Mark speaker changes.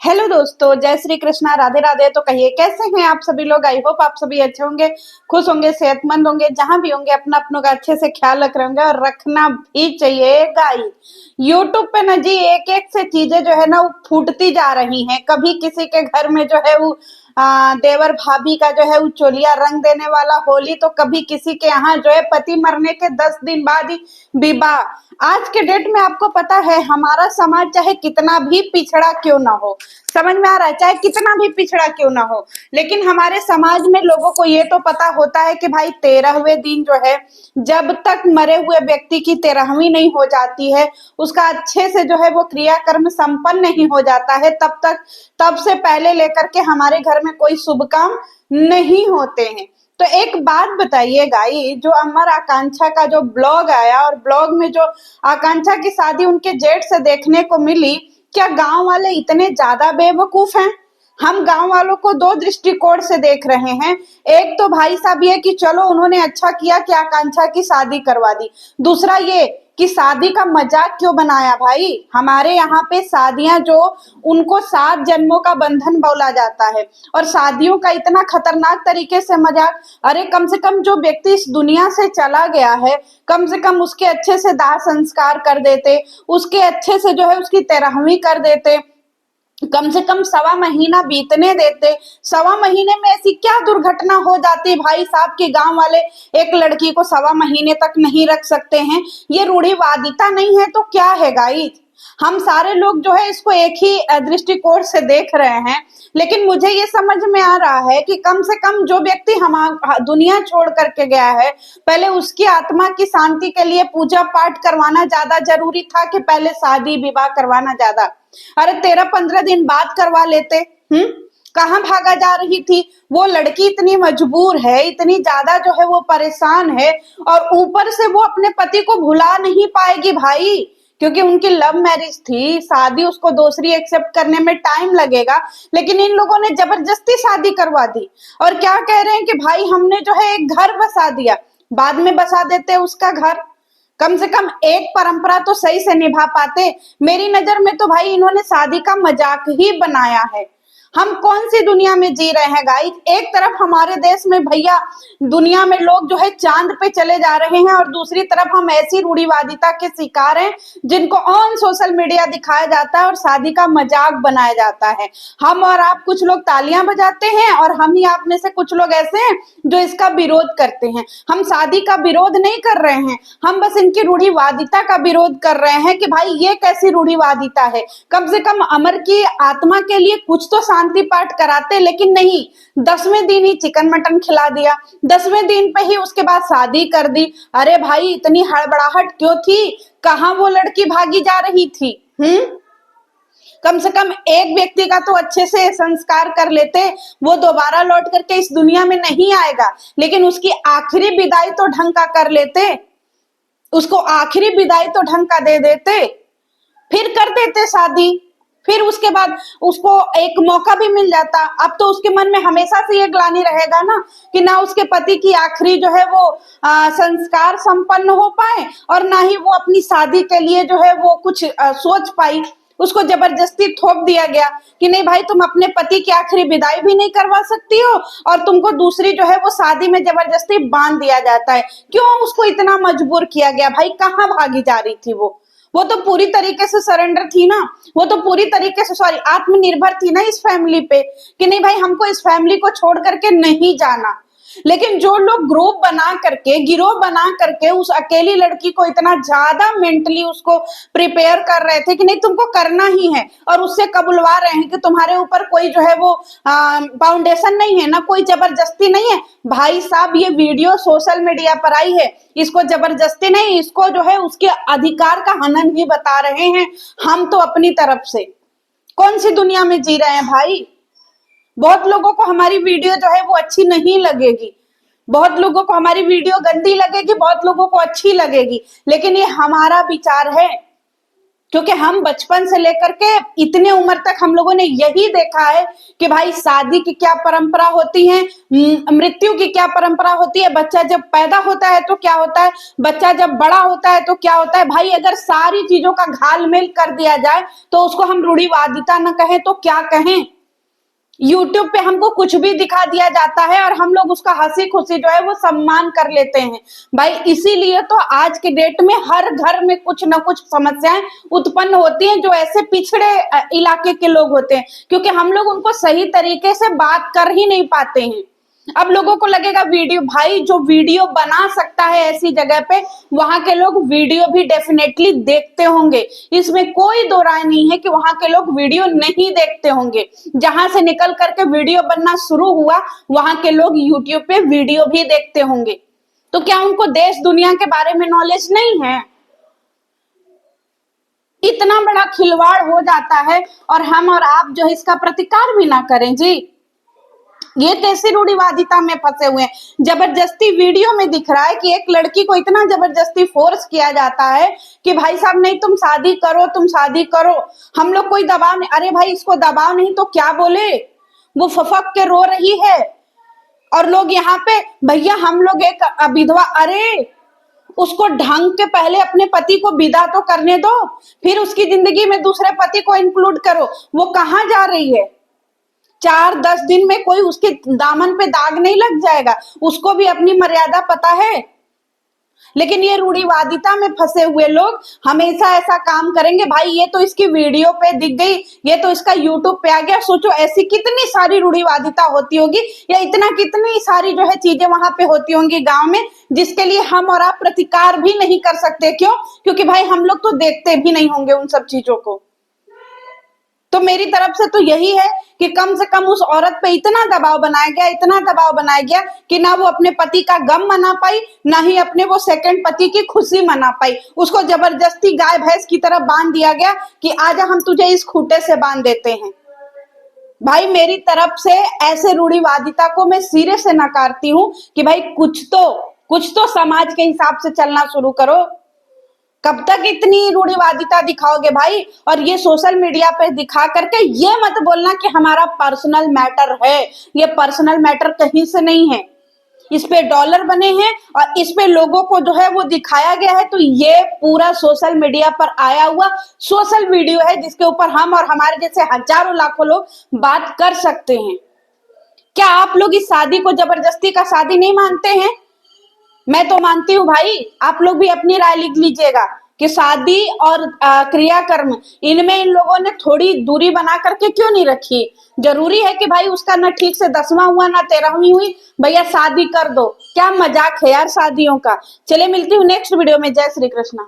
Speaker 1: Hello दोस्तों, जय श्री कृष्णा, राधे राधे। तो कहिए कैसे हैं आप सभी लोग। आई होप आप सभी अच्छे होंगे, खुश होंगे, सेहतमंद होंगे। जहां भी होंगे अपना अपनों का अच्छे से ख्याल रख रहे होंगे और रखना भी चाहिए। गाइस, यूट्यूब पे ना जी एक एक से चीजें जो है ना वो फूटती जा रही हैं। कभी किसी के घर में जो है वो देवर भाभी का जो है वो चोलिया रंग देने वाला होली, तो कभी किसी के यहाँ जो है पति मरने के 10 दिन बाद ही विवाह। आज के डेट में आपको पता है हमारा समाज चाहे कितना भी पिछड़ा क्यों ना हो, समझ में आ रहा है, चाहे कितना भी पिछड़ा क्यों ना हो, लेकिन हमारे समाज में लोगों को ये तो पता होता है कि भाई 13वें दिन जो है, जब तक मरे हुए व्यक्ति की 13वीं नहीं हो जाती है, उसका अच्छे से जो है वो क्रियाकर्म संपन्न नहीं हो जाता है, तब से पहले लेकर के हमारे घर में कोई शुभ काम नहीं होते हैं। तो एक बात बताइए गाई, जो अमर आकांक्षा का जो ब्लॉग आया और ब्लॉग में जो आकांक्षा की शादी उनके जेठ से देखने को मिली, क्या गांव वाले इतने ज्यादा बेवकूफ हैं। हम गांव वालों को दो दृष्टिकोण से देख रहे हैं। एक तो भाई साहब ये कि चलो उन्होंने अच्छा किया कि आकांक्षा की शादी करवा दी। दूसरा ये कि शादी का मजाक क्यों बनाया भाई। हमारे यहाँ पे शादियां जो, उनको 7 जन्मों का बंधन बोला जाता है, और शादियों का इतना खतरनाक तरीके से मजाक। अरे कम से कम जो व्यक्ति इस दुनिया से चला गया है, कम से कम उसके अच्छे से दाह संस्कार कर देते, उसके अच्छे से जो है उसकी 13वीं कर देते, कम से कम 1.25 महीना बीतने देते। 1.25 महीने में ऐसी क्या दुर्घटना हो जाती भाई साहब के गांव वाले एक लड़की को 1.25 महीने तक नहीं रख सकते हैं। ये रूढ़िवादिता नहीं है तो क्या है गाइस। हम सारे लोग जो है इसको एक ही दृष्टिकोण से देख रहे हैं, लेकिन मुझे ये समझ में आ रहा है कि कम से कम जो व्यक्ति हम दुनिया छोड़ करके गया है, पहले उसकी आत्मा की शांति के लिए पूजा पाठ करवाना ज्यादा जरूरी था कि पहले शादी विवाह करवाना ज्यादा। अरे 13-15 दिन बाद करवा लेते। कहाँ भागा जा रही थी वो लड़की। इतनी मजबूर है, इतनी ज्यादा जो है वो परेशान है, और ऊपर से वो अपने पति को भुला नहीं पाएगी भाई, क्योंकि उनकी लव मैरिज थी। शादी उसको दूसरी एक्सेप्ट करने में टाइम लगेगा, लेकिन इन लोगों ने जबरदस्ती शादी करवा दी। और क्या कह रहे हैं कि भाई हमने जो है एक घर बसा दिया। बाद में बसा देते उसका घर, कम से कम एक परंपरा तो सही से निभा पाते। मेरी नजर में तो भाई इन्होंने शादी का मजाक ही बनाया है। हम कौन सी दुनिया में जी रहे हैं गाइस। एक तरफ हमारे देश में भैया दुनिया में लोग जो है चांद पे चले जा रहे हैं, और दूसरी तरफ हम ऐसी रूढ़िवादिता के शिकार हैं जिनको ऑन सोशल मीडिया दिखाया जाता है और शादी का मजाक बनाया जाता है। हम और आप कुछ लोग तालियां बजाते हैं, और हम ही आप में से कुछ लोग ऐसे हैं जो इसका विरोध करते हैं। हम शादी का विरोध नहीं कर रहे हैं, हम बस इनकी रूढ़िवादिता का विरोध कर रहे हैं कि भाई ये कैसी रूढ़िवादिता है। कम से कम अमर की आत्मा के लिए कुछ तो शांति पाठ कराते, लेकिन नहीं, 10वें दिन ही चिकन मटन खिला दिया, 10वें दिन पे ही उसके बाद शादी कर दी। अरे भाई इतनी हड़बड़ाहट क्यों थी। कहाँ वो लड़की भागी जा रही थी। कम से कम एक व्यक्ति का तो अच्छे से संस्कार कर लेते, वो दोबारा लौट करके इस दुनिया में नहीं आएगा, लेकिन उसकी आखिरी विदाई तो ढंग का कर लेते, उसको आखिरी विदाई तो ढंग का दे देते, फिर कर देते शादी। फिर उसके बाद उसको एक मौका भी मिल जाता। अब तो उसके मन में हमेशा से ये ग्लानि रहेगा ना कि ना उसके पति की आखिरी जो है वो संस्कार संपन्न हो पाए, और ना ही वो अपनी शादी के लिए जो है वो कुछ सोच पाई। उसको जबरदस्ती थोप दिया गया कि नहीं भाई तुम अपने पति की आखिरी विदाई भी नहीं करवा सकती हो, और तुमको दूसरी जो है वो शादी में जबरदस्ती बांध दिया जाता है। क्यों उसको इतना मजबूर किया गया भाई। कहाँ भागी जा रही थी वो तो पूरी तरीके से सरेंडर थी ना। वो तो पूरी तरीके से सॉरी आत्मनिर्भर थी ना इस फैमिली पे, कि नहीं भाई हमको इस फैमिली को छोड़ करके नहीं जाना। लेकिन जो लोग ग्रुप बना करके, गिरोह बना करके उस अकेली लड़की को इतना ज्यादा मेंटली उसको प्रिपेयर कर रहे थे कि नहीं तुमको करना ही है, और उससे कबुलवा रहे हैं कि तुम्हारे ऊपर कोई जो है वो फाउंडेशन नहीं है ना, कोई जबरदस्ती नहीं है। भाई साहब ये वीडियो सोशल मीडिया पर आई है, इसको जबरदस्ती नहीं, इसको जो है उसके अधिकार का हनन ही बता रहे हैं हम तो अपनी तरफ से। कौन सी दुनिया में जी रहे हैं भाई। बहुत लोगों को हमारी वीडियो जो है वो अच्छी नहीं लगेगी, बहुत लोगों को हमारी वीडियो गंदी लगेगी, बहुत लोगों को अच्छी लगेगी, लेकिन ये हमारा विचार है। क्योंकि हम बचपन से लेकर के इतने उम्र तक हम लोगों ने यही देखा है कि भाई शादी की क्या परंपरा होती है, मृत्यु की क्या परंपरा होती है, बच्चा जब पैदा होता है तो क्या होता है, बच्चा जब बड़ा होता है तो क्या होता है। भाई अगर सारी चीजों का घालमेल कर दिया जाए तो उसको हम रूढ़िवादिता न कहें तो क्या कहें। यूट्यूब पे हमको कुछ भी दिखा दिया जाता है और हम लोग उसका हंसी खुशी जो है वो सम्मान कर लेते हैं। भाई इसीलिए तो आज के डेट में हर घर में कुछ ना कुछ समस्याएं उत्पन्न होती हैं जो ऐसे पिछड़े इलाके के लोग होते हैं, क्योंकि हम लोग उनको सही तरीके से बात कर ही नहीं पाते हैं। अब लोगों को लगेगा वीडियो, भाई जो वीडियो बना सकता है ऐसी जगह पे वहां के लोग वीडियो भी डेफिनेटली देखते होंगे, इसमें कोई दो राय नहीं है कि वहां के लोग वीडियो नहीं देखते होंगे। जहां से निकल करके वीडियो बनना शुरू हुआ वहां के लोग यूट्यूब पे वीडियो भी देखते होंगे। तो क्या उनको देश दुनिया के बारे में नॉलेज नहीं है? इतना बड़ा खिलवाड़ हो जाता है और हम और आप जो है इसका प्रतिकार भी ना करें जी। ये कैसी रूढ़िवादिता में फंसे हुए हैं। जबरदस्ती वीडियो में दिख रहा है कि एक लड़की को इतना जबरदस्ती फोर्स किया जाता है कि भाई साहब नहीं तुम शादी करो, तुम शादी करो। हम लोग कोई दबाव नहीं, अरे भाई इसको दबाव नहीं तो क्या बोले, वो फफक के रो रही है और लोग यहाँ पे भैया हम लोग एक विधवा, अरे उसको ढंग के पहले अपने पति को विदा तो करने दो, फिर उसकी जिंदगी में दूसरे पति को इंक्लूड करो। वो कहाँ जा रही है? 4-10 दिन में कोई उसके दामन पे दाग नहीं लग जाएगा, उसको भी अपनी मर्यादा पता है। लेकिन ये रूढ़िवादिता में फंसे हुए लोग हमेशा ऐसा काम करेंगे, भाई ये तो इसकी वीडियो पे दिख गई, ये तो इसका यूट्यूब पे आ गया। सोचो ऐसी कितनी सारी रूढ़िवादिता होती होगी या इतना कितनी सारी जो है चीजें वहां पे होती होंगी गांव में, जिसके लिए हम और आप प्रतिकार भी नहीं कर सकते। क्यों? क्योंकि भाई हम लोग तो देखते भी नहीं होंगे उन सब चीजों को। तो मेरी तरफ से तो यही है कि कम से कम उस औरत पे इतना दबाव बनाया गया, इतना दबाव बनाया गया कि ना वो अपने पति का गम मना पाई, ना ही अपने वो सेकंड पति की खुशी मना पाई। उसको जबरदस्ती गाय भैंस की तरह बांध दिया गया कि आजा हम तुझे इस खूंटे से बांध देते हैं। भाई मेरी तरफ से ऐसे रूढ़िवादिता को मैं सिरे से नकारती हूँ कि भाई कुछ तो समाज के हिसाब से चलना शुरू करो। कब तक इतनी रूढ़िवादिता दिखाओगे भाई? और ये सोशल मीडिया पे दिखा करके ये मत बोलना कि हमारा पर्सनल मैटर है, ये पर्सनल मैटर कहीं से नहीं है। इस पे डॉलर बने हैं और इस पे लोगों को जो है वो दिखाया गया है। तो ये पूरा सोशल मीडिया पर आया हुआ सोशल वीडियो है जिसके ऊपर हम और हमारे जैसे हजारों लाखों लोग बात कर सकते हैं। क्या आप लोग इस शादी को जबरदस्ती का शादी नहीं मानते हैं? मैं तो मानती हूँ भाई। आप लोग भी अपनी राय लिख लीजिएगा कि शादी और क्रियाकर्म इनमें इन लोगों ने थोड़ी दूरी बना करके क्यों नहीं रखी। जरूरी है कि भाई उसका ना ठीक से 10वां हुआ ना 13वीं हुई, भैया शादी कर दो। क्या मजाक है यार शादियों का। चले मिलती हूँ नेक्स्ट वीडियो में। जय श्री कृष्णा।